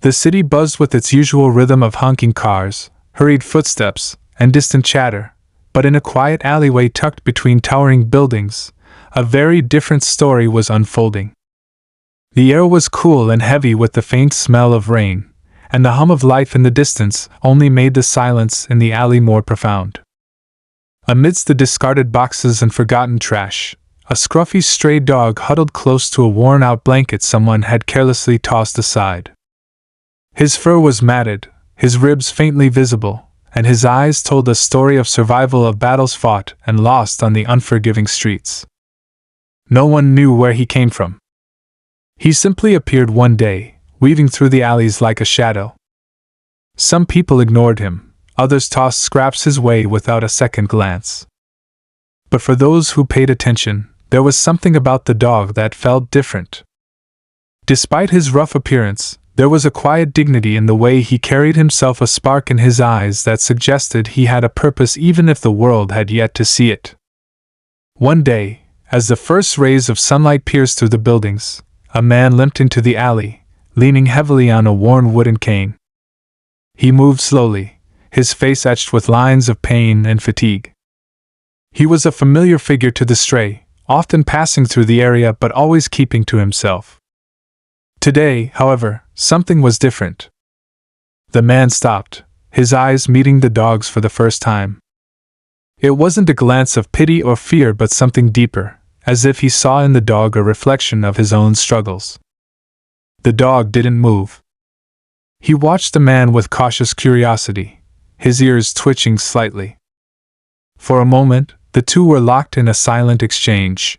The city buzzed with its usual rhythm of honking cars, hurried footsteps, and distant chatter, but in a quiet alleyway tucked between towering buildings, a very different story was unfolding. The air was cool and heavy with the faint smell of rain, and the hum of life in the distance only made the silence in the alley more profound. Amidst the discarded boxes and forgotten trash, a scruffy stray dog huddled close to a worn-out blanket someone had carelessly tossed aside. His fur was matted, his ribs faintly visible, and his eyes told a story of survival of battles fought and lost on the unforgiving streets. No one knew where he came from. He simply appeared one day, weaving through the alleys like a shadow. Some people ignored him, others tossed scraps his way without a second glance. But for those who paid attention, there was something about the dog that felt different. Despite his rough appearance, there was a quiet dignity in the way he carried himself, a spark in his eyes that suggested he had a purpose even if the world had yet to see it. One day, as the first rays of sunlight pierced through the buildings, a man limped into the alley, leaning heavily on a worn wooden cane. He moved slowly, his face etched with lines of pain and fatigue. He was a familiar figure to the stray, often passing through the area but always keeping to himself. Today, however, something was different. The man stopped, his eyes meeting the dog's for the first time. It wasn't a glance of pity or fear but something deeper, as if he saw in the dog a reflection of his own struggles. The dog didn't move. He watched the man with cautious curiosity, his ears twitching slightly. For a moment, the two were locked in a silent exchange.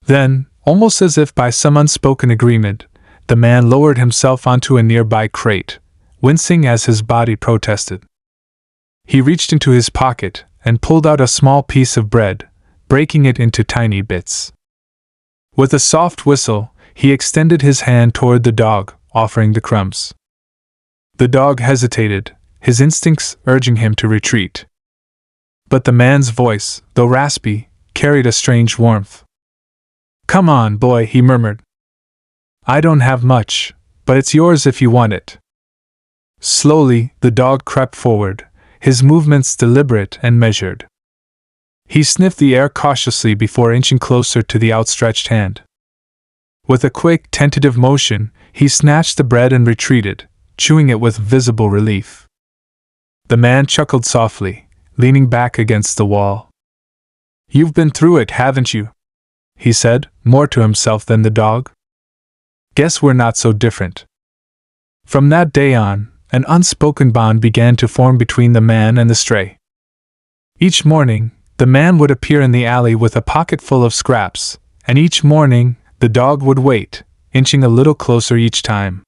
Then, almost as if by some unspoken agreement, the man lowered himself onto a nearby crate, wincing as his body protested. He reached into his pocket and pulled out a small piece of bread, breaking it into tiny bits. With a soft whistle, he extended his hand toward the dog, offering the crumbs. The dog hesitated, his instincts urging him to retreat. But the man's voice, though raspy, carried a strange warmth. "Come on, boy," he murmured. "I don't have much, but it's yours if you want it." Slowly, the dog crept forward, his movements deliberate and measured. He sniffed the air cautiously before inching closer to the outstretched hand. With a quick, tentative motion, he snatched the bread and retreated, chewing it with visible relief. The man chuckled softly, leaning back against the wall. "You've been through it, haven't you?" he said, more to himself than the dog. "Guess we're not so different." From that day on, an unspoken bond began to form between the man and the stray. Each morning, the man would appear in the alley with a pocket full of scraps, and each morning, the dog would wait, inching a little closer each time.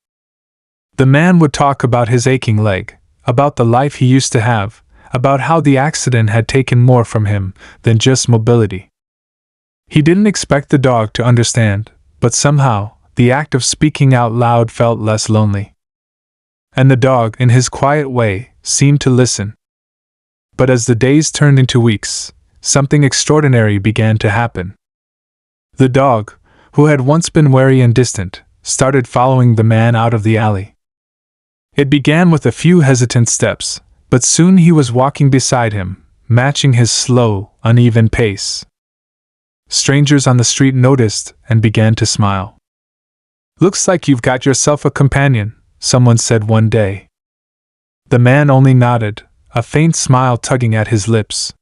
The man would talk about his aching leg, about the life he used to have, about how the accident had taken more from him than just mobility. He didn't expect the dog to understand, but somehow, the act of speaking out loud felt less lonely. And the dog, in his quiet way, seemed to listen. But as the days turned into weeks, something extraordinary began to happen. The dog, who had once been wary and distant, started following the man out of the alley. It began with a few hesitant steps, but soon he was walking beside him, matching his slow, uneven pace. Strangers on the street noticed and began to smile. "Looks like you've got yourself a companion," someone said one day. The man only nodded, a faint smile tugging at his lips.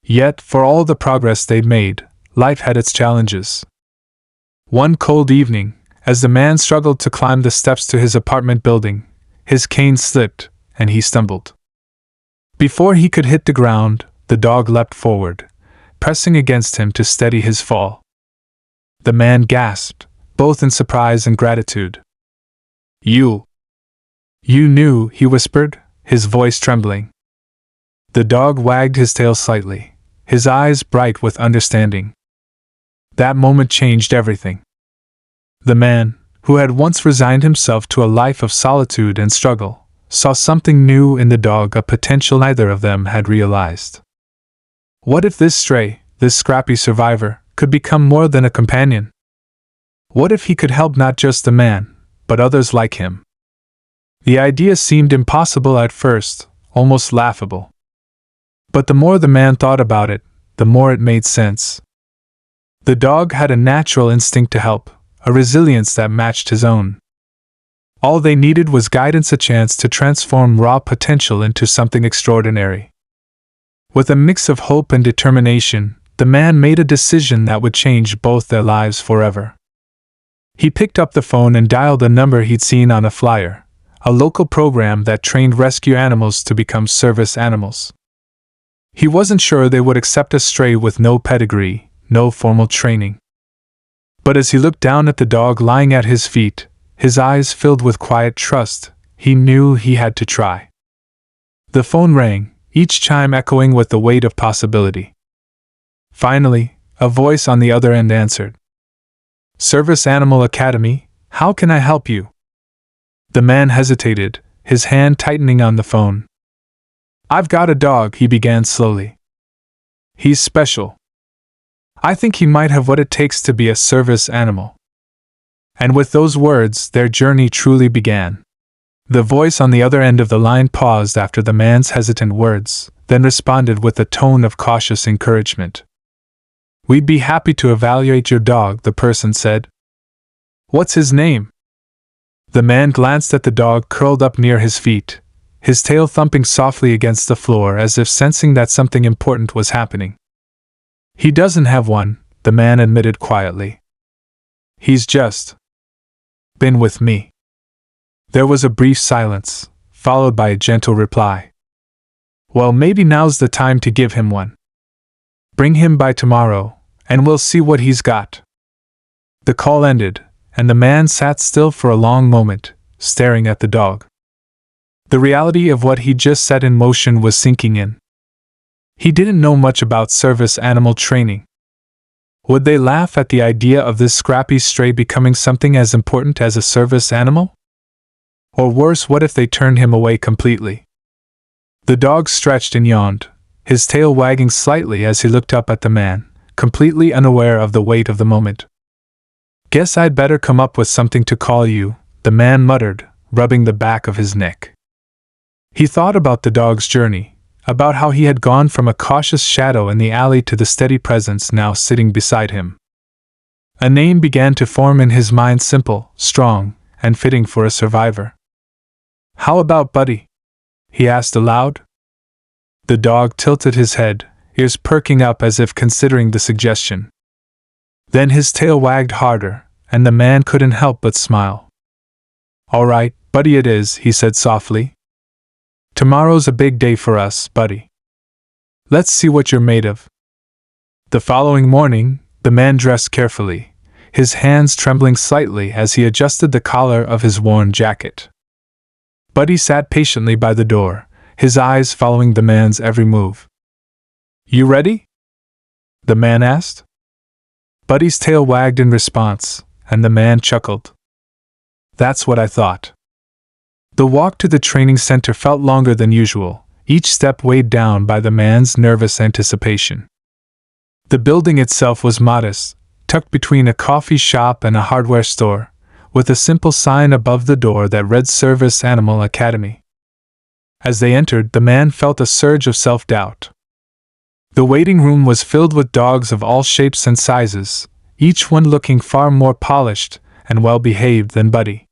Yet, for all the progress they'd made, life had its challenges. One cold evening, as the man struggled to climb the steps to his apartment building, his cane slipped, and he stumbled. Before he could hit the ground, the dog leapt forward, pressing against him to steady his fall. The man gasped, both in surprise and gratitude. You knew," he whispered, his voice trembling. The dog wagged his tail slightly, his eyes bright with understanding. That moment changed everything. The man, who had once resigned himself to a life of solitude and struggle, saw something new in the dog, a potential neither of them had realized. What if this stray, this scrappy survivor, could become more than a companion? What if he could help not just the man, but others like him? The idea seemed impossible at first, almost laughable. But the more the man thought about it, the more it made sense. The dog had a natural instinct to help, a resilience that matched his own. All they needed was guidance, a chance to transform raw potential into something extraordinary. With a mix of hope and determination, the man made a decision that would change both their lives forever. He picked up the phone and dialed a number he'd seen on a flyer, a local program that trained rescue animals to become service animals. He wasn't sure they would accept a stray with no pedigree, no formal training. But as he looked down at the dog lying at his feet, his eyes filled with quiet trust, he knew he had to try. The phone rang, each chime echoing with the weight of possibility. Finally, a voice on the other end answered. Service Animal Academy, how can I help you? The man hesitated, his hand tightening on the phone. I've got a dog, he began slowly. He's special. I think he might have what it takes to be a service animal. And with those words, their journey truly began. The voice on the other end of the line paused after the man's hesitant words, then responded with a tone of cautious encouragement. We'd be happy to evaluate your dog, the person said. What's his name? The man glanced at the dog curled up near his feet, his tail thumping softly against the floor as if sensing that something important was happening. He doesn't have one, the man admitted quietly. He's just been with me. There was a brief silence, followed by a gentle reply. Well, maybe now's the time to give him one. Bring him by tomorrow, and we'll see what he's got. The call ended, and the man sat still for a long moment, staring at the dog. The reality of what he'd just set in motion was sinking in. He didn't know much about service animal training. Would they laugh at the idea of this scrappy stray becoming something as important as a service animal? Or worse, what if they turned him away completely? The dog stretched and yawned, his tail wagging slightly as he looked up at the man, completely unaware of the weight of the moment. Guess I'd better come up with something to call you, the man muttered, rubbing the back of his neck. He thought about the dog's journey, about how he had gone from a cautious shadow in the alley to the steady presence now sitting beside him. A name began to form in his mind, simple, strong, and fitting for a survivor. How about Buddy? He asked aloud. The dog tilted his head, ears perking up as if considering the suggestion. Then his tail wagged harder, and the man couldn't help but smile. All right, Buddy it is, he said softly. Tomorrow's a big day for us, Buddy. Let's see what you're made of. The following morning, the man dressed carefully, his hands trembling slightly as he adjusted the collar of his worn jacket. Buddy sat patiently by the door, his eyes following the man's every move. You ready? The man asked. Buddy's tail wagged in response, and the man chuckled. That's what I thought. The walk to the training center felt longer than usual, each step weighed down by the man's nervous anticipation. The building itself was modest, tucked between a coffee shop and a hardware store, with a simple sign above the door that read Service Animal Academy. As they entered, the man felt a surge of self-doubt. The waiting room was filled with dogs of all shapes and sizes, each one looking far more polished and well-behaved than Buddy.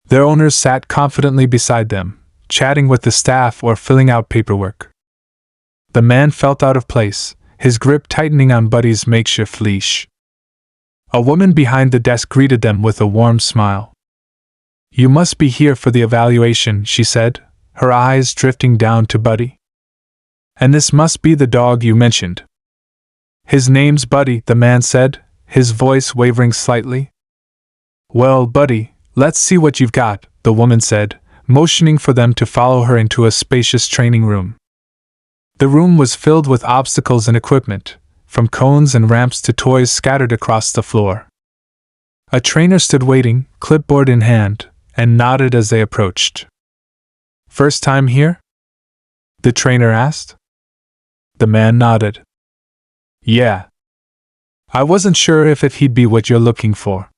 Their owners sat confidently beside them, chatting with the staff or filling out paperwork. The man felt out of place, his grip tightening on Buddy's makeshift leash. A woman behind the desk greeted them with a warm smile. You must be here for the evaluation, she said, her eyes drifting down to Buddy. And this must be the dog you mentioned. His name's Buddy, the man said, his voice wavering slightly. Well, Buddy, let's see what you've got, the woman said, motioning for them to follow her into a spacious training room. The room was filled with obstacles and equipment, from cones and ramps to toys scattered across the floor. A trainer stood waiting, clipboard in hand, and nodded as they approached. First time here? The trainer asked. The man nodded. Yeah. I wasn't sure if he'd be what you're looking for.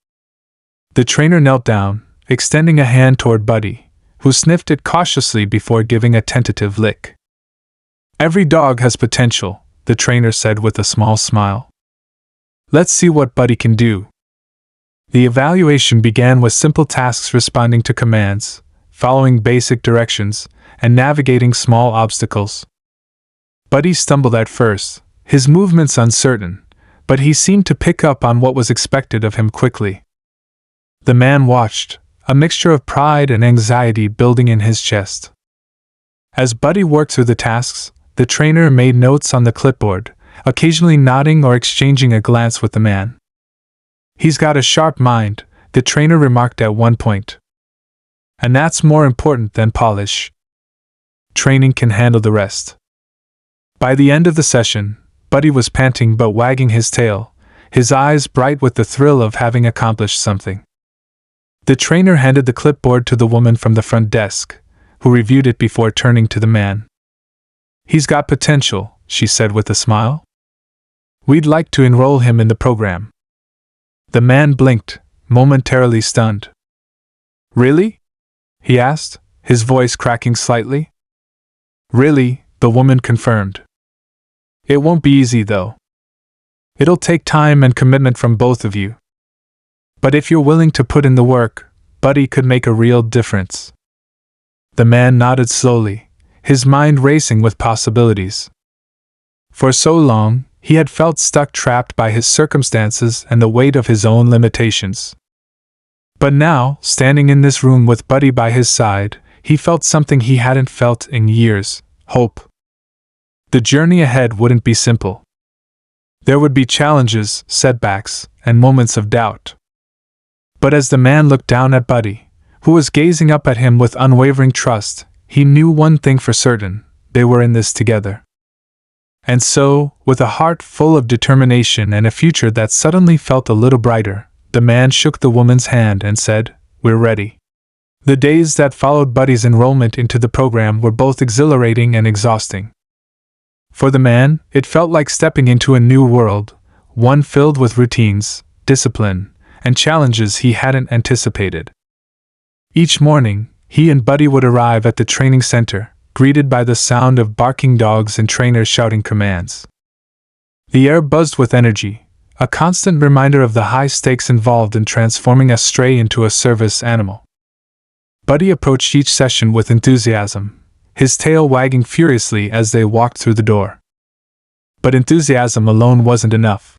The trainer knelt down, extending a hand toward Buddy, who sniffed it cautiously before giving a tentative lick. "Every dog has potential," the trainer said with a small smile. "Let's see what Buddy can do." The evaluation began with simple tasks responding to commands, following basic directions, and navigating small obstacles. Buddy stumbled at first, his movements uncertain, but he seemed to pick up on what was expected of him quickly. The man watched, a mixture of pride and anxiety building in his chest. As Buddy worked through the tasks, the trainer made notes on the clipboard, occasionally nodding or exchanging a glance with the man. "He's got a sharp mind," the trainer remarked at one point. "And that's more important than polish. Training can handle the rest." By the end of the session, Buddy was panting but wagging his tail, his eyes bright with the thrill of having accomplished something. The trainer handed the clipboard to the woman from the front desk, who reviewed it before turning to the man. "He's got potential," she said with a smile. "We'd like to enroll him in the program." The man blinked, momentarily stunned. "Really?" he asked, his voice cracking slightly. "Really," the woman confirmed. "It won't be easy, though. It'll take time and commitment from both of you. But if you're willing to put in the work, Buddy could make a real difference." The man nodded slowly, his mind racing with possibilities. For so long, he had felt stuck, trapped by his circumstances and the weight of his own limitations. But now, standing in this room with Buddy by his side, he felt something he hadn't felt in years: hope. The journey ahead wouldn't be simple. There would be challenges, setbacks, and moments of doubt. But as the man looked down at Buddy, who was gazing up at him with unwavering trust, he knew one thing for certain: they were in this together. And so, with a heart full of determination and a future that suddenly felt a little brighter, the man shook the woman's hand and said, "We're ready." The days that followed Buddy's enrollment into the program were both exhilarating and exhausting. For the man, it felt like stepping into a new world, one filled with routines, discipline, and challenges he hadn't anticipated. Each morning, he and Buddy would arrive at the training center, greeted by the sound of barking dogs and trainers shouting commands. The air buzzed with energy, a constant reminder of the high stakes involved in transforming a stray into a service animal. Buddy approached each session with enthusiasm, his tail wagging furiously as they walked through the door. But enthusiasm alone wasn't enough.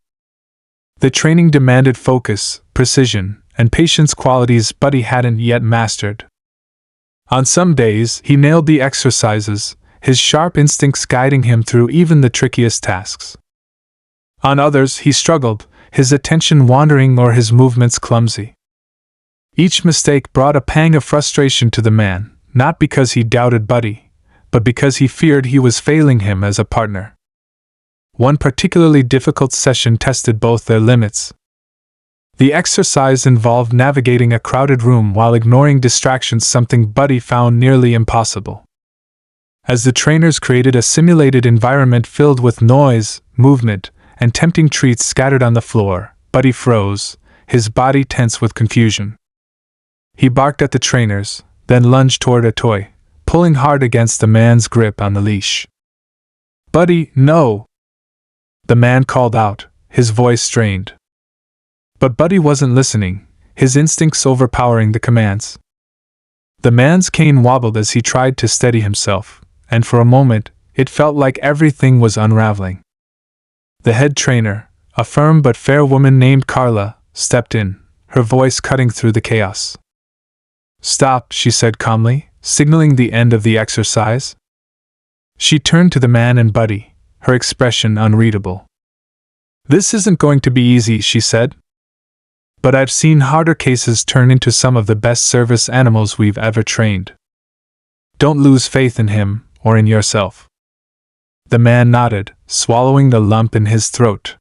The training demanded focus, precision, and patience, qualities Buddy hadn't yet mastered. On some days, he nailed the exercises, his sharp instincts guiding him through even the trickiest tasks. On others, he struggled, his attention wandering or his movements clumsy. Each mistake brought a pang of frustration to the man, not because he doubted Buddy, but because he feared he was failing him as a partner. One particularly difficult session tested both their limits. The exercise involved navigating a crowded room while ignoring distractions, something Buddy found nearly impossible. As the trainers created a simulated environment filled with noise, movement, and tempting treats scattered on the floor, Buddy froze, his body tense with confusion. He barked at the trainers, then lunged toward a toy, pulling hard against the man's grip on the leash. "Buddy, no!" the man called out, his voice strained. But Buddy wasn't listening, his instincts overpowering the commands. The man's cane wobbled as he tried to steady himself, and for a moment, it felt like everything was unraveling. The head trainer, a firm but fair woman named Carla, stepped in, her voice cutting through the chaos. "Stop," she said calmly, signaling the end of the exercise. She turned to the man and Buddy, her expression unreadable. "This isn't going to be easy," she said. "But I've seen harder cases turn into some of the best service animals we've ever trained. Don't lose faith in him, or in yourself." The man nodded, swallowing the lump in his throat.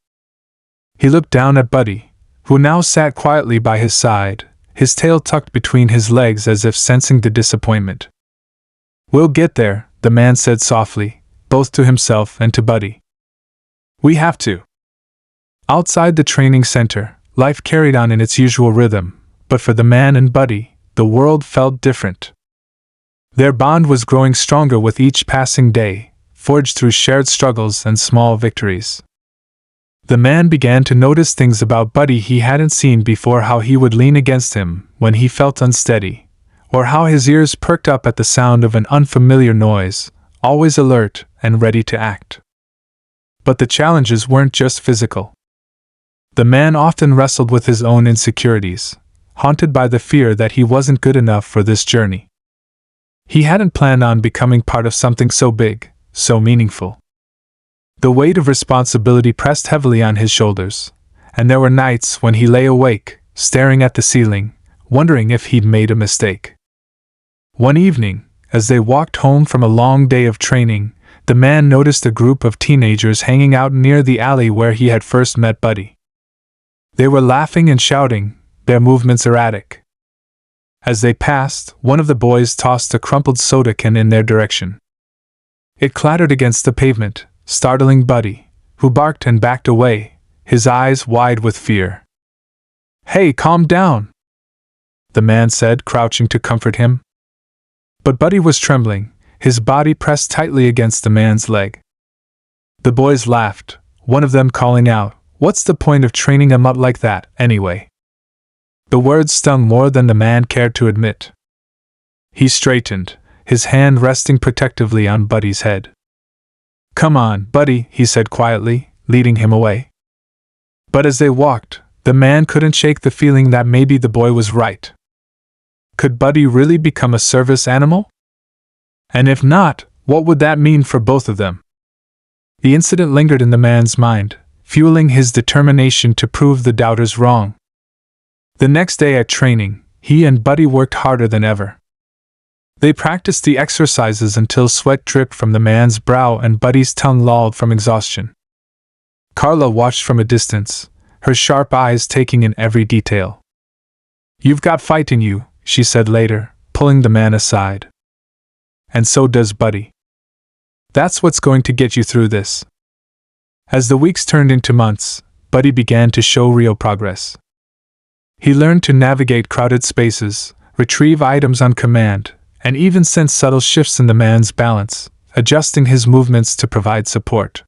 He looked down at Buddy, who now sat quietly by his side, his tail tucked between his legs as if sensing the disappointment. "We'll get there," the man said softly, both to himself and to Buddy. "We have to." Outside the training center, life carried on in its usual rhythm, but for the man and Buddy, the world felt different. Their bond was growing stronger with each passing day, forged through shared struggles and small victories. The man began to notice things about Buddy he hadn't seen before: how he would lean against him when he felt unsteady, or how his ears perked up at the sound of an unfamiliar noise, always alert and ready to act. But the challenges weren't just physical. The man often wrestled with his own insecurities, haunted by the fear that he wasn't good enough for this journey. He hadn't planned on becoming part of something so big, so meaningful. The weight of responsibility pressed heavily on his shoulders, and there were nights when he lay awake, staring at the ceiling, wondering if he'd made a mistake. One evening, as they walked home from a long day of training, the man noticed a group of teenagers hanging out near the alley where he had first met Buddy. They were laughing and shouting, their movements erratic. As they passed, one of the boys tossed a crumpled soda can in their direction. It clattered against the pavement, startling Buddy, who barked and backed away, his eyes wide with fear. "Hey, calm down," the man said, crouching to comfort him. But Buddy was trembling, his body pressed tightly against the man's leg. The boys laughed, one of them calling out, "What's the point of training him up like that, anyway?" The words stung more than the man cared to admit. He straightened, his hand resting protectively on Buddy's head. "Come on, Buddy," he said quietly, leading him away. But as they walked, the man couldn't shake the feeling that maybe the boy was right. Could Buddy really become a service animal? And if not, what would that mean for both of them? The incident lingered in the man's mind, fueling his determination to prove the doubters wrong. The next day at training, he and Buddy worked harder than ever. They practiced the exercises until sweat dripped from the man's brow and Buddy's tongue lolled from exhaustion. Carla watched from a distance, her sharp eyes taking in every detail. "You've got fight in you," she said later, pulling the man aside. "And so does Buddy. That's what's going to get you through this." As the weeks turned into months, Buddy began to show real progress. He learned to navigate crowded spaces, retrieve items on command, and even sense subtle shifts in the man's balance, adjusting his movements to provide support.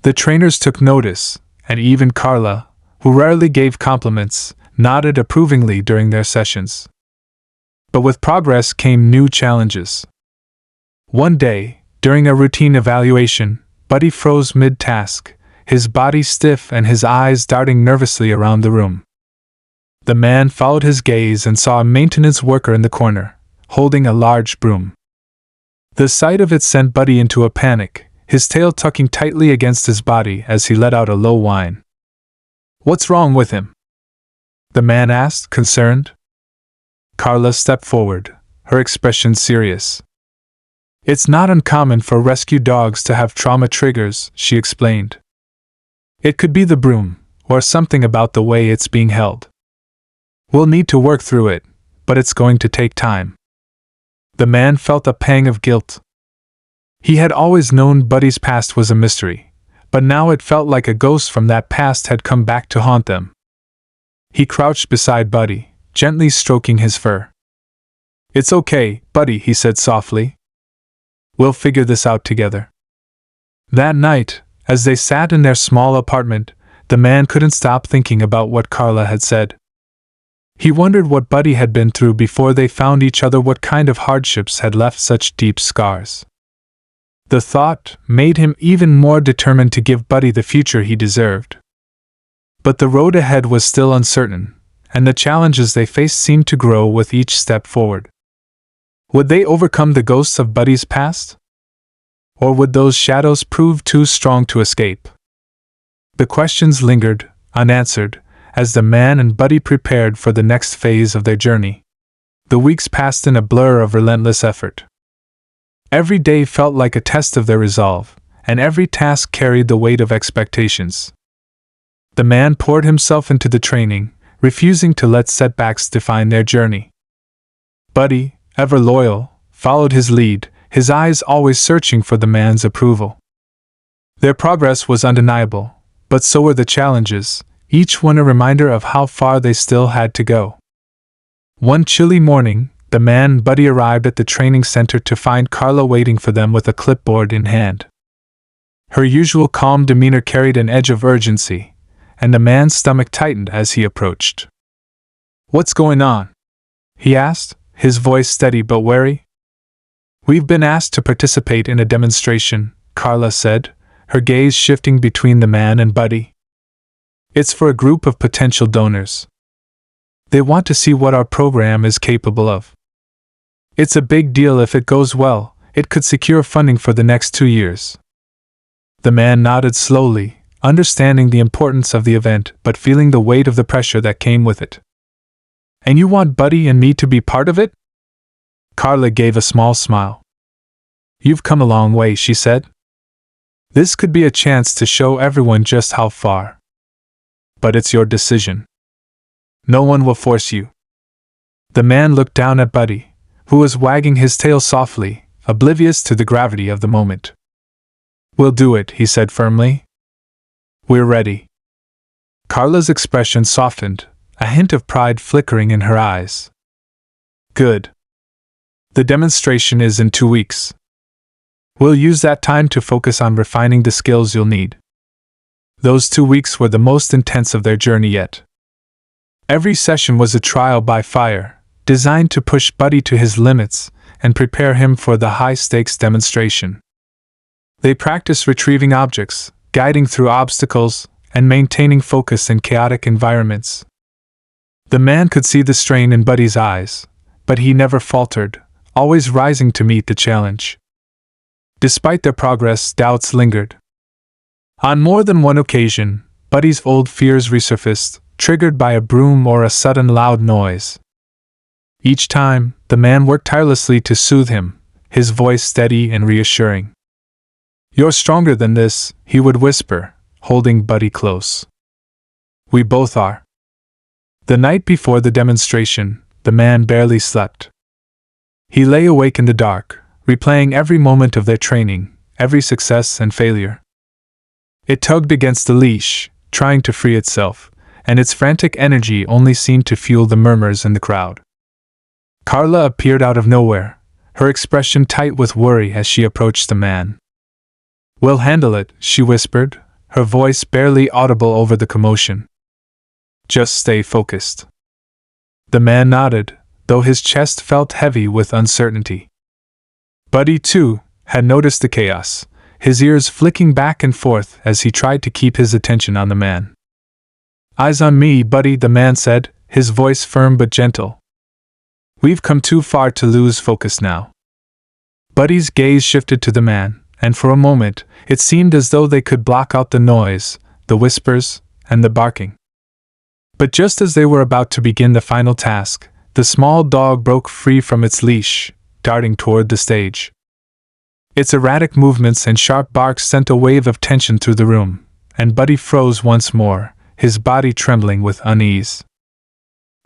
The trainers took notice, and even Carla, who rarely gave compliments, nodded approvingly during their sessions. But with progress came new challenges. One day, during a routine evaluation, Buddy froze mid-task, his body stiff and his eyes darting nervously around the room. The man followed his gaze and saw a maintenance worker in the corner, holding a large broom. The sight of it sent Buddy into a panic, his tail tucking tightly against his body as he let out a low whine. "What's wrong with him?" the man asked, concerned. Carla stepped forward, her expression serious. "It's not uncommon for rescue dogs to have trauma triggers," she explained. "It could be the broom, or something about the way it's being held. We'll need to work through it, but it's going to take time." The man felt a pang of guilt. He had always known Buddy's past was a mystery, but now it felt like a ghost from that past had come back to haunt them. He crouched beside Buddy, gently stroking his fur. "It's okay, Buddy," he said softly. "We'll figure this out together." That night, as they sat in their small apartment, the man couldn't stop thinking about what Carla had said. He wondered what Buddy had been through before they found each other, what kind of hardships had left such deep scars. The thought made him even more determined to give Buddy the future he deserved. But the road ahead was still uncertain, and the challenges they faced seemed to grow with each step forward. Would they overcome the ghosts of Buddy's past? Or would those shadows prove too strong to escape? The questions lingered, unanswered, as the man and Buddy prepared for the next phase of their journey. The weeks passed in a blur of relentless effort. Every day felt like a test of their resolve, and every task carried the weight of expectations. The man poured himself into the training, refusing to let setbacks define their journey. Buddy, ever loyal, followed his lead, his eyes always searching for the man's approval. Their progress was undeniable, but so were the challenges, each one a reminder of how far they still had to go. One chilly morning, the man and Buddy arrived at the training center to find Carla waiting for them with a clipboard in hand. Her usual calm demeanor carried an edge of urgency, and the man's stomach tightened as he approached. "What's going on?" he asked, his voice steady but wary. "We've been asked to participate in a demonstration," Carla said, her gaze shifting between the man and Buddy. "It's for a group of potential donors. They want to see what our program is capable of. It's a big deal if it goes well. It could secure funding for the next 2 years." The man nodded slowly, understanding the importance of the event but feeling the weight of the pressure that came with it. "And you want Buddy and me to be part of it?" Carla gave a small smile. "You've come a long way," she said. "This could be a chance to show everyone just how far. But it's your decision. No one will force you." The man looked down at Buddy, who was wagging his tail softly, oblivious to the gravity of the moment. "We'll do it," he said firmly. "We're ready." Carla's expression softened, a hint of pride flickering in her eyes. "Good. The demonstration is in 2 weeks. We'll use that time to focus on refining the skills you'll need." Those 2 weeks were the most intense of their journey yet. Every session was a trial by fire, designed to push Buddy to his limits and prepare him for the high-stakes demonstration. They practiced retrieving objects, guiding through obstacles, and maintaining focus in chaotic environments. The man could see the strain in Buddy's eyes, but he never faltered, always rising to meet the challenge. Despite their progress, doubts lingered. On more than one occasion, Buddy's old fears resurfaced, triggered by a broom or a sudden loud noise. Each time, the man worked tirelessly to soothe him, his voice steady and reassuring. "You're stronger than this," he would whisper, holding Buddy close. "We both are." The night before the demonstration, the man barely slept. He lay awake in the dark, replaying every moment of their training, every success and failure. It tugged against the leash, trying to free itself, and its frantic energy only seemed to fuel the murmurs in the crowd. Carla appeared out of nowhere, her expression tight with worry as she approached the man. "We'll handle it," she whispered, her voice barely audible over the commotion. "Just stay focused." The man nodded, though his chest felt heavy with uncertainty. Buddy, too, had noticed the chaos, his ears flicking back and forth as he tried to keep his attention on the man. "Eyes on me, Buddy," the man said, his voice firm but gentle. "We've come too far to lose focus now." Buddy's gaze shifted to the man, and for a moment, it seemed as though they could block out the noise, the whispers, and the barking. But just as they were about to begin the final task, the small dog broke free from its leash, darting toward the stage. Its erratic movements and sharp barks sent a wave of tension through the room, and Buddy froze once more, his body trembling with unease.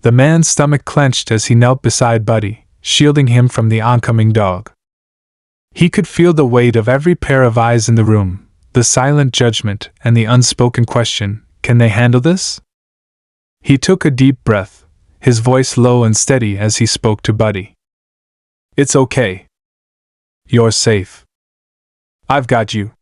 The man's stomach clenched as he knelt beside Buddy, shielding him from the oncoming dog. He could feel the weight of every pair of eyes in the room, the silent judgment and the unspoken question, "Can they handle this?" He took a deep breath, his voice low and steady as he spoke to Buddy. "It's okay. You're safe. I've got you."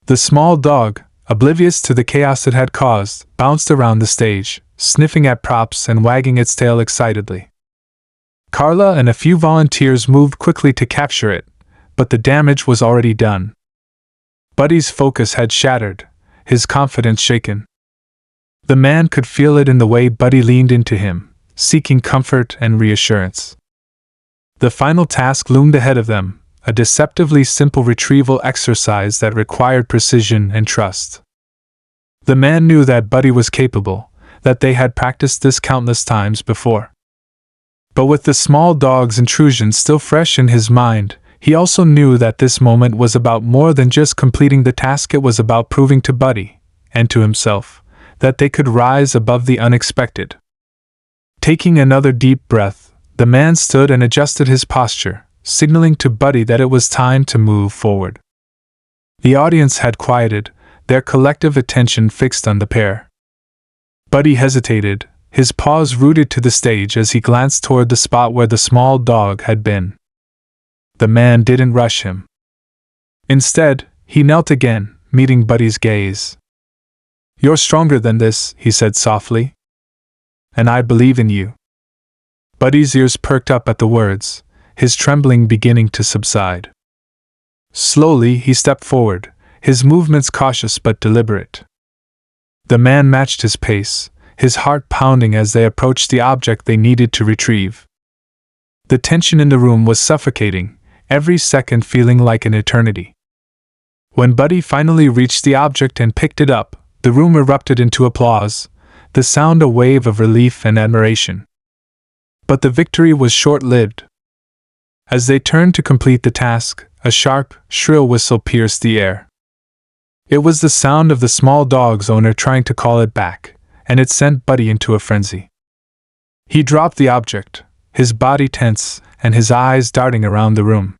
The small dog, oblivious to the chaos it had caused, bounced around the stage, sniffing at props and wagging its tail excitedly. Carla and a few volunteers moved quickly to capture it, but the damage was already done. Buddy's focus had shattered, his confidence shaken. The man could feel it in the way Buddy leaned into him, seeking comfort and reassurance. The final task loomed ahead of them, a deceptively simple retrieval exercise that required precision and trust. The man knew that Buddy was capable, that they had practiced this countless times before. But with the small dog's intrusion still fresh in his mind, he also knew that this moment was about more than just completing the task. It was about proving to Buddy, and to himself, that they could rise above the unexpected. Taking another deep breath, the man stood and adjusted his posture, signaling to Buddy that it was time to move forward. The audience had quieted, their collective attention fixed on the pair. Buddy hesitated, his paws rooted to the stage as he glanced toward the spot where the small dog had been. The man didn't rush him. Instead, he knelt again, meeting Buddy's gaze. "You're stronger than this," he said softly. "And I believe in you." Buddy's ears perked up at the words, his trembling beginning to subside. Slowly, he stepped forward, his movements cautious but deliberate. The man matched his pace, his heart pounding as they approached the object they needed to retrieve. The tension in the room was suffocating, every second feeling like an eternity. When Buddy finally reached the object and picked it up, the room erupted into applause, the sound a wave of relief and admiration. But the victory was short-lived. As they turned to complete the task, a sharp, shrill whistle pierced the air. It was the sound of the small dog's owner trying to call it back, and it sent Buddy into a frenzy. He dropped the object, his body tense and his eyes darting around the room.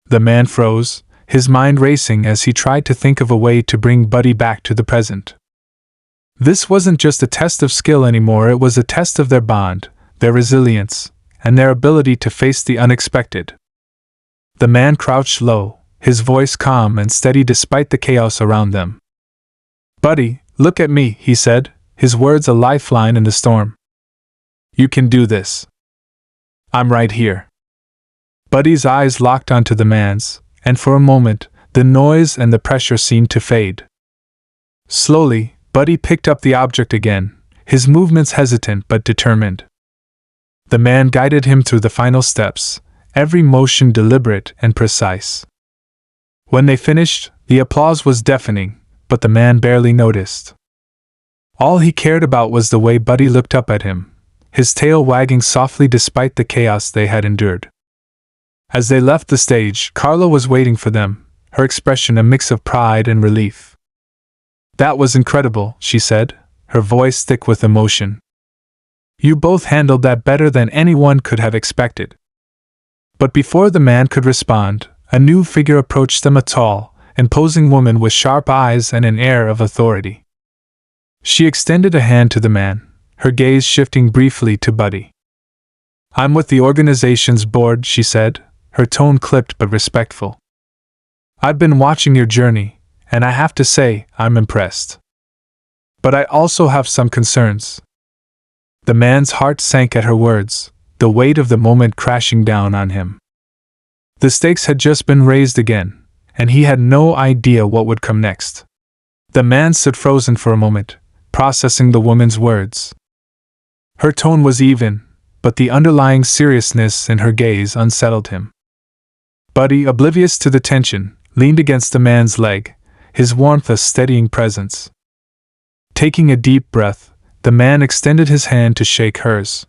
The man froze, his mind racing as he tried to think of a way to bring Buddy back to the present. This wasn't just a test of skill anymore, it was a test of their bond, their resilience, and their ability to face the unexpected. The man crouched low, his voice calm and steady despite the chaos around them. "Buddy, look at me," he said, his words a lifeline in the storm. "You can do this. I'm right here." Buddy's eyes locked onto the man's, and for a moment, the noise and the pressure seemed to fade. Slowly, Buddy picked up the object again, his movements hesitant but determined. The man guided him through the final steps, every motion deliberate and precise. When they finished, the applause was deafening, but the man barely noticed. All he cared about was the way Buddy looked up at him, his tail wagging softly despite the chaos they had endured. As they left the stage, Carla was waiting for them, her expression a mix of pride and relief. "That was incredible," she said, her voice thick with emotion. "You both handled that better than anyone could have expected." But before the man could respond, a new figure approached them, a tall, imposing woman with sharp eyes and an air of authority. She extended a hand to the man, her gaze shifting briefly to Buddy. "I'm with the organization's board," she said, her tone clipped but respectful. "I've been watching your journey, and I have to say, I'm impressed. But I also have some concerns." The man's heart sank at her words, the weight of the moment crashing down on him. The stakes had just been raised again, and he had no idea what would come next. The man stood frozen for a moment, processing the woman's words. Her tone was even, but the underlying seriousness in her gaze unsettled him. Buddy, oblivious to the tension, leaned against the man's leg, his warmth a steadying presence. Taking a deep breath, the man extended his hand to shake hers.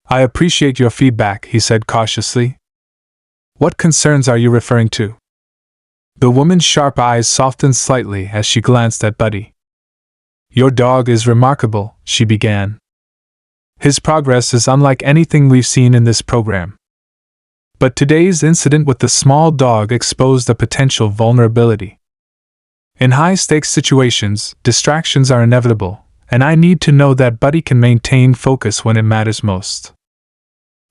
"I appreciate your feedback," he said cautiously. "What concerns are you referring to?" The woman's sharp eyes softened slightly as she glanced at Buddy. "Your dog is remarkable," she began. "His progress is unlike anything we've seen in this program. But today's incident with the small dog exposed a potential vulnerability. In high-stakes situations, distractions are inevitable, and I need to know that Buddy can maintain focus when it matters most."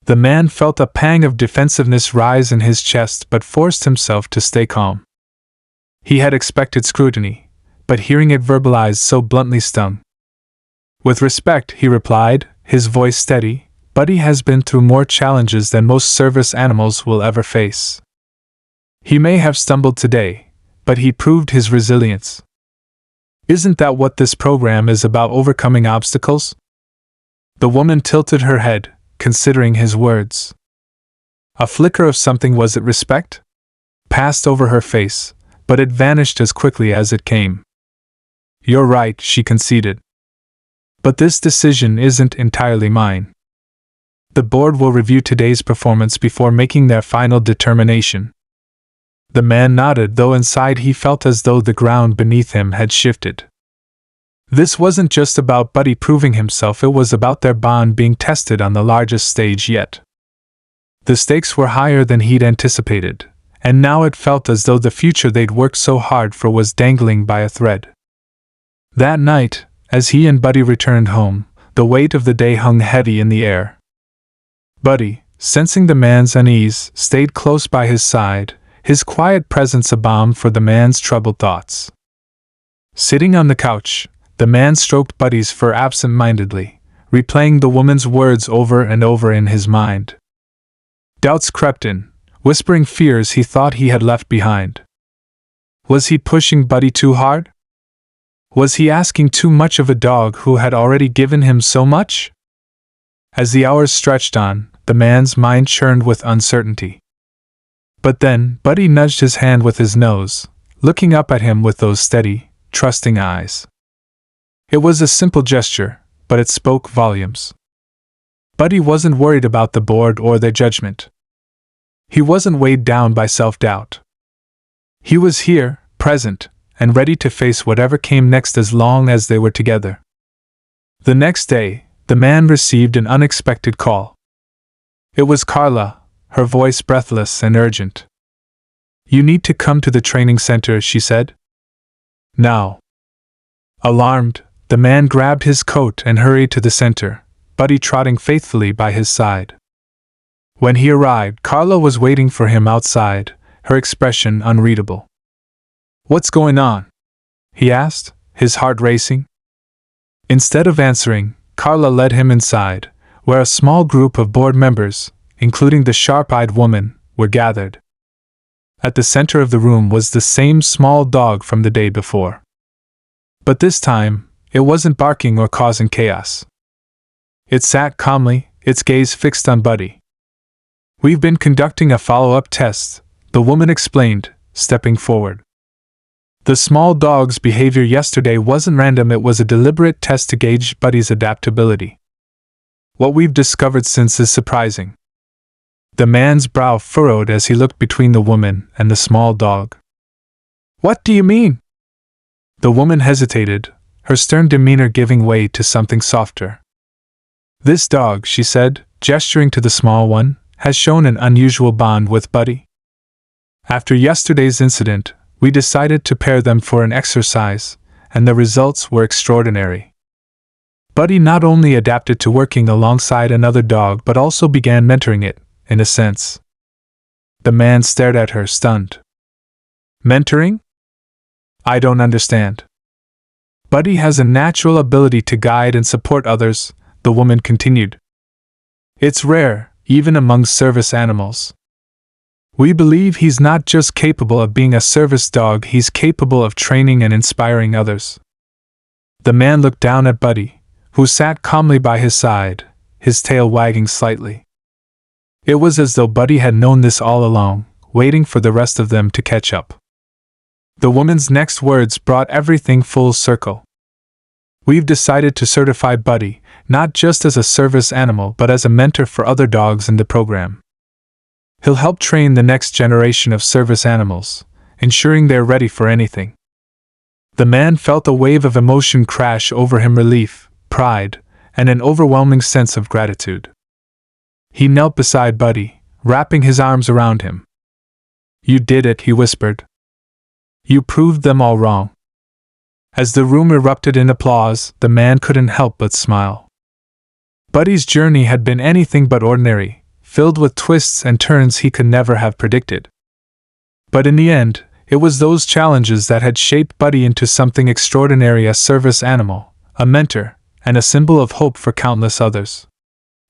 The man felt a pang of defensiveness rise in his chest but forced himself to stay calm. He had expected scrutiny, but hearing it verbalized so bluntly stung. "With respect," he replied, his voice steady, "Buddy has been through more challenges than most service animals will ever face. He may have stumbled today, but he proved his resilience. Isn't that what this program is about, overcoming obstacles?" The woman tilted her head, considering his words. A flicker of something, was it respect? Passed over her face, but it vanished as quickly as it came. "You're right," she conceded. "But this decision isn't entirely mine. The board will review today's performance before making their final determination." The man nodded, though inside he felt as though the ground beneath him had shifted. This wasn't just about Buddy proving himself, it was about their bond being tested on the largest stage yet. The stakes were higher than he'd anticipated, and now it felt as though the future they'd worked so hard for was dangling by a thread. That night, as he and Buddy returned home, The weight of the day hung heavy in the air. Buddy, sensing the man's unease, stayed close by his side, his quiet presence a balm for the man's troubled thoughts. Sitting on the couch, the man stroked Buddy's fur absent-mindedly, replaying the woman's words over and over in his mind. Doubts crept in, whispering fears he thought he had left behind. Was he pushing Buddy too hard? Was he asking too much of a dog who had already given him so much? As the hours stretched on, the man's mind churned with uncertainty. But then, Buddy nudged his hand with his nose, looking up at him with those steady, trusting eyes. It was a simple gesture, but it spoke volumes. Buddy wasn't worried about the board or their judgment. He wasn't weighed down by self-doubt. He was here, present, and ready to face whatever came next as long as they were together. The next day, the man received an unexpected call. It was Carla, her voice breathless and urgent. "You need to come to the training center," she said. "Now." Alarmed, the man grabbed his coat and hurried to the center, Buddy trotting faithfully by his side. When he arrived, Carla was waiting for him outside, her expression unreadable. "What's going on?" he asked, his heart racing. Instead of answering, Carla led him inside, where a small group of board members, including the sharp-eyed woman, were gathered. At the center of the room was the same small dog from the day before. But this time, it wasn't barking or causing chaos. It sat calmly, its gaze fixed on Buddy. "We've been conducting a follow-up test," the woman explained, stepping forward. "The small dog's behavior yesterday wasn't random, it was a deliberate test to gauge Buddy's adaptability. What we've discovered since is surprising." The man's brow furrowed as he looked between the woman and the small dog. "What do you mean?" The woman hesitated, her stern demeanor giving way to something softer. "This dog," she said, gesturing to the small one, "has shown an unusual bond with Buddy. After yesterday's incident, we decided to pair them for an exercise, and the results were extraordinary. Buddy not only adapted to working alongside another dog but also began mentoring it, in a sense." The man stared at her, stunned. "Mentoring? I don't understand." "Buddy has a natural ability to guide and support others," the woman continued. "It's rare, even among service animals. We believe he's not just capable of being a service dog, he's capable of training and inspiring others." The man looked down at Buddy, who sat calmly by his side, his tail wagging slightly. It was as though Buddy had known this all along, waiting for the rest of them to catch up. The woman's next words brought everything full circle. "We've decided to certify Buddy, not just as a service animal but as a mentor for other dogs in the program. He'll help train the next generation of service animals, ensuring they're ready for anything." The man felt a wave of emotion crash over him, relief, pride, and an overwhelming sense of gratitude. He knelt beside Buddy, wrapping his arms around him. "You did it," he whispered. "You proved them all wrong." As the room erupted in applause, the man couldn't help but smile. Buddy's journey had been anything but ordinary, filled with twists and turns he could never have predicted. But in the end, it was those challenges that had shaped Buddy into something extraordinary: a service animal, a mentor, and a symbol of hope for countless others.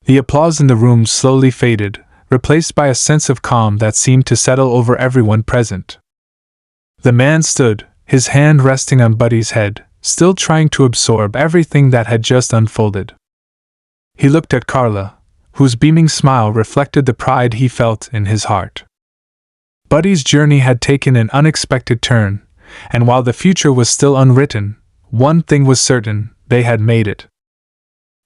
The applause in the room slowly faded, replaced by a sense of calm that seemed to settle over everyone present. The man stood, his hand resting on Buddy's head, still trying to absorb everything that had just unfolded. He looked at Carla, whose beaming smile reflected the pride he felt in his heart. Buddy's journey had taken an unexpected turn, and while the future was still unwritten, one thing was certain: they had made it.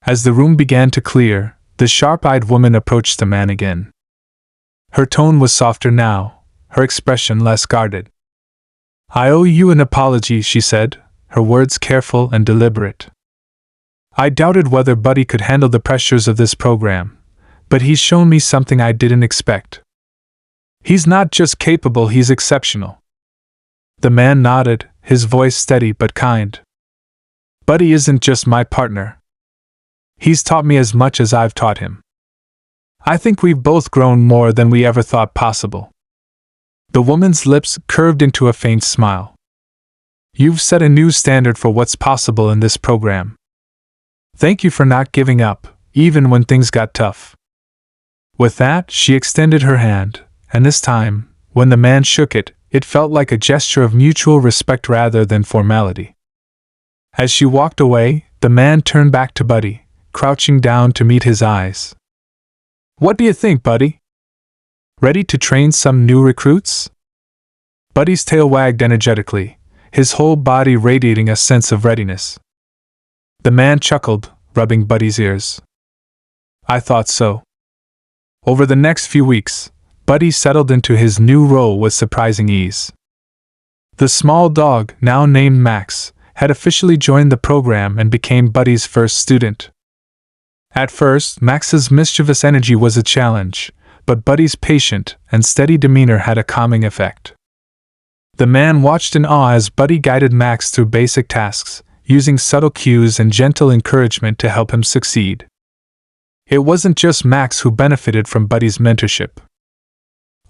As the room began to clear, the sharp-eyed woman approached the man again. Her tone was softer now, her expression less guarded. "I owe you an apology," she said, her words careful and deliberate. "I doubted whether Buddy could handle the pressures of this program, but he's shown me something I didn't expect. He's not just capable, he's exceptional." The man nodded, his voice steady but kind. "Buddy isn't just my partner. He's taught me as much as I've taught him. I think we've both grown more than we ever thought possible." The woman's lips curved into a faint smile. "You've set a new standard for what's possible in this program. Thank you for not giving up, even when things got tough." With that, she extended her hand, and this time, when the man shook it, it felt like a gesture of mutual respect rather than formality. As she walked away, the man turned back to Buddy, crouching down to meet his eyes. "What do you think, Buddy? Ready to train some new recruits?" Buddy's tail wagged energetically, his whole body radiating a sense of readiness. The man chuckled, rubbing Buddy's ears. "I thought so." Over the next few weeks, Buddy settled into his new role with surprising ease. The small dog, now named Max, had officially joined the program and became Buddy's first student. At first, Max's mischievous energy was a challenge, but Buddy's patient and steady demeanor had a calming effect. The man watched in awe as Buddy guided Max through basic tasks, using subtle cues and gentle encouragement to help him succeed. It wasn't just Max who benefited from Buddy's mentorship.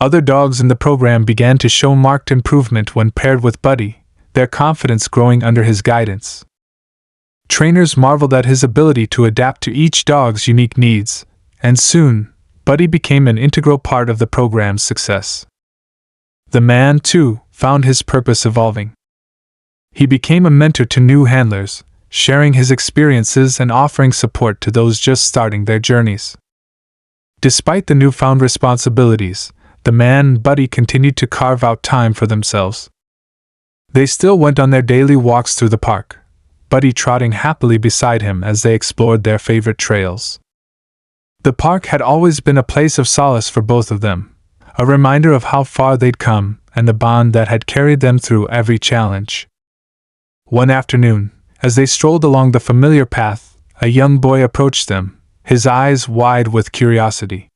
Other dogs in the program began to show marked improvement when paired with Buddy, their confidence growing under his guidance. Trainers marveled at his ability to adapt to each dog's unique needs, and soon, Buddy became an integral part of the program's success. The man, too, found his purpose evolving. He became a mentor to new handlers, sharing his experiences and offering support to those just starting their journeys. Despite the newfound responsibilities, the man and Buddy continued to carve out time for themselves. They still went on their daily walks through the park, Buddy trotting happily beside him as they explored their favorite trails. The park had always been a place of solace for both of them, a reminder of how far they'd come and the bond that had carried them through every challenge. One afternoon, as they strolled along the familiar path, a young boy approached them, his eyes wide with curiosity.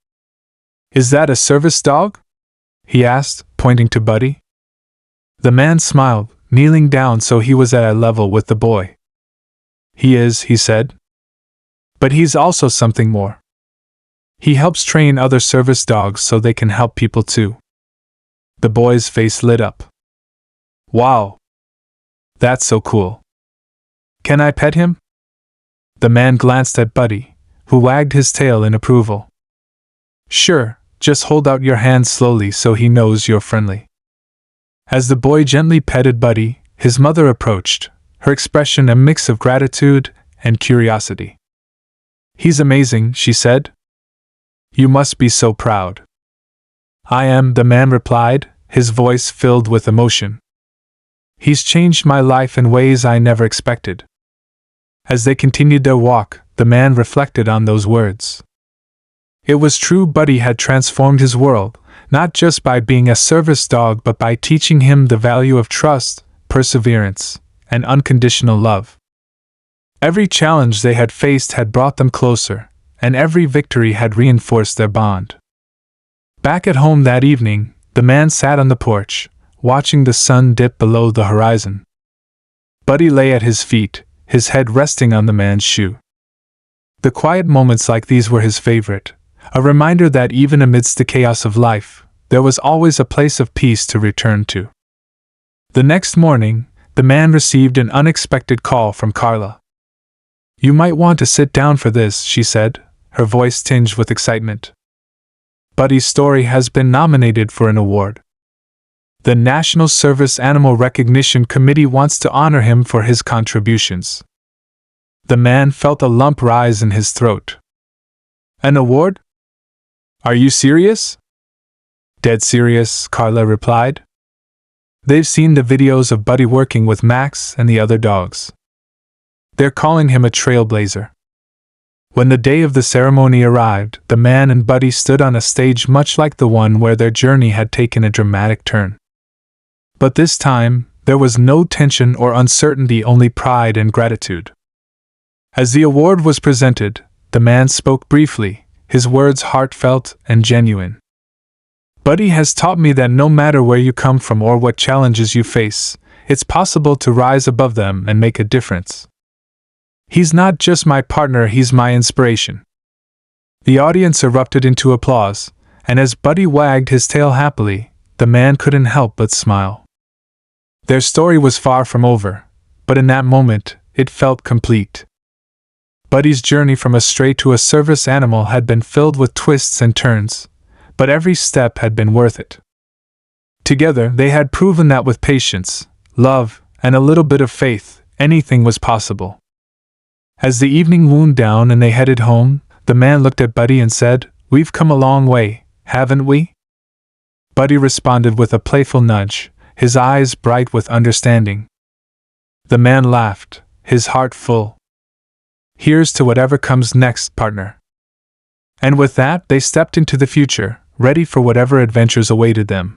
"Is that a service dog?" he asked, pointing to Buddy. The man smiled, kneeling down so he was at a level with the boy. "He is," he said. "But he's also something more. He helps train other service dogs so they can help people too." The boy's face lit up. "Wow! That's so cool. Can I pet him?" The man glanced at Buddy, who wagged his tail in approval. "Sure, just hold out your hand slowly so he knows you're friendly." As the boy gently petted Buddy, his mother approached, her expression a mix of gratitude and curiosity. "He's amazing," she said. "You must be so proud." "I am," the man replied, his voice filled with emotion. "He's changed my life in ways I never expected." As they continued their walk, the man reflected on those words. It was true, Buddy had transformed his world, not just by being a service dog but by teaching him the value of trust, perseverance, and unconditional love. Every challenge they had faced had brought them closer, and every victory had reinforced their bond. Back at home that evening, the man sat on the porch, watching the sun dip below the horizon. Buddy lay at his feet, his head resting on the man's shoe. The quiet moments like these were his favorite, a reminder that even amidst the chaos of life, there was always a place of peace to return to. The next morning, the man received an unexpected call from Carla. "You might want to sit down for this," she said, her voice tinged with excitement. "Buddy's story has been nominated for an award. The National Service Animal Recognition Committee wants to honor him for his contributions." The man felt a lump rise in his throat. "An award? Are you serious?" "Dead serious," Carla replied. "They've seen the videos of Buddy working with Max and the other dogs. They're calling him a trailblazer." When the day of the ceremony arrived, the man and Buddy stood on a stage much like the one where their journey had taken a dramatic turn. But this time, there was no tension or uncertainty, only pride and gratitude. As the award was presented, the man spoke briefly, his words heartfelt and genuine. "Buddy has taught me that no matter where you come from or what challenges you face, it's possible to rise above them and make a difference. He's not just my partner, he's my inspiration." The audience erupted into applause, and as Buddy wagged his tail happily, the man couldn't help but smile. Their story was far from over, but in that moment, it felt complete. Buddy's journey from a stray to a service animal had been filled with twists and turns, but every step had been worth it. Together, they had proven that with patience, love, and a little bit of faith, anything was possible. As the evening wound down and they headed home, the man looked at Buddy and said, "We've come a long way, haven't we?" Buddy responded with a playful nudge, his eyes bright with understanding. The man laughed, his heart full. "Here's to whatever comes next, partner." And with that, they stepped into the future, ready for whatever adventures awaited them.